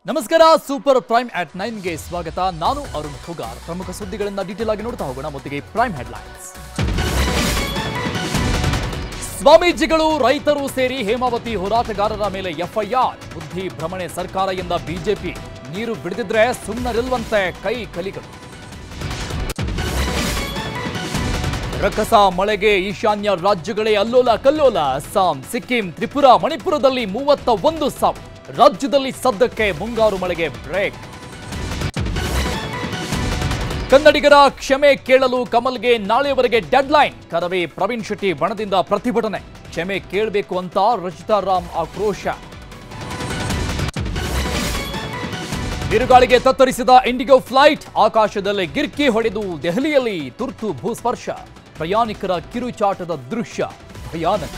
ನಮಸ್ಕಾರ super prime at 9 ಗೆ ಸ್ವಾಗತ. ನಾನು ಅರುಣ್ ಖುಗಾರ್. ಪ್ರಮುಖ ಸುದ್ದಿಗಳನ್ನು ಡೀಟೇಲ್ ಆಗಿ ನೋಡ್ತಾ ಹೋಗೋಣ. ಮೊದಲಿಗೆ ಪ್ರೈಮ್ ಹೆಡ್ಲೈನ್ಸ್. ಸ್ವಾಮೀಜಿಗಳು ರೈತರು ಸೇರಿ ಹೇಮಾವತಿ ಹೋರಾಟಗಾರರ ಮೇಲೆ ಎಫ್ಐಆರ್. ಬುದ್ಧಿ ಭ್ರಮಣೆ ಸರ್ಕಾರ ಎಂದ ಬಿಜೆಪಿ. ನೀರು ಬಿಡದಿದ್ರೆ ಸುಮ್ಮನಿರುವಂತೆ ಕೈ ಕಲಿಗಳು. ರಕ್ಕಸ ಮಳೆಗೆ ಈಶಾನ್ಯ ರಾಜ್ಯಗಳೇ ಅಲ್ಲೋಲ ಕಲ್ಲೋಲ. ಅಸ್ಸಾಂ, ಸಿಕ್ಕಿಂ, ತ್ರಿಪುರಾ, ಮಣಿಪುರದಲ್ಲಿ 31 ಸಾವು. ರಾಜ್ಯದಲ್ಲಿ ಸದ್ಯಕ್ಕೆ ಮುಂಗಾರು ಮಳೆಗೆ ಬ್ರೇಕ್. ಕನ್ನಡಿಗರ ಕ್ಷಮೆ ಕೇಳಲು ಕಮಲ್ಗೆ ನಾಳೆಯವರೆಗೆ ಡೆಡ್ಲೈನ್. ಕರವೇ ಪ್ರವೀಣ್ ಶೆಟ್ಟಿ ಬಣದಿಂದ ಪ್ರತಿಭಟನೆ. ಕ್ಷಮೆ ಕೇಳಬೇಕು ಅಂತ ರಚಿತಾ ರಾಮ್ ಆಕ್ರೋಶ. ಬಿರುಗಾಳಿಗೆ ತತ್ತರಿಸಿದ ಇಂಡಿಗೋ ಫ್ಲೈಟ್. ಆಕಾಶದಲ್ಲಿ ಗಿರ್ಕಿ ಹೊಡೆದು ದೆಹಲಿಯಲ್ಲಿ ತುರ್ತು ಭೂಸ್ಪರ್ಶ. ಪ್ರಯಾಣಿಕರ ಕಿರುಚಾಟದ ದೃಶ್ಯ ಭಯಾನಕ.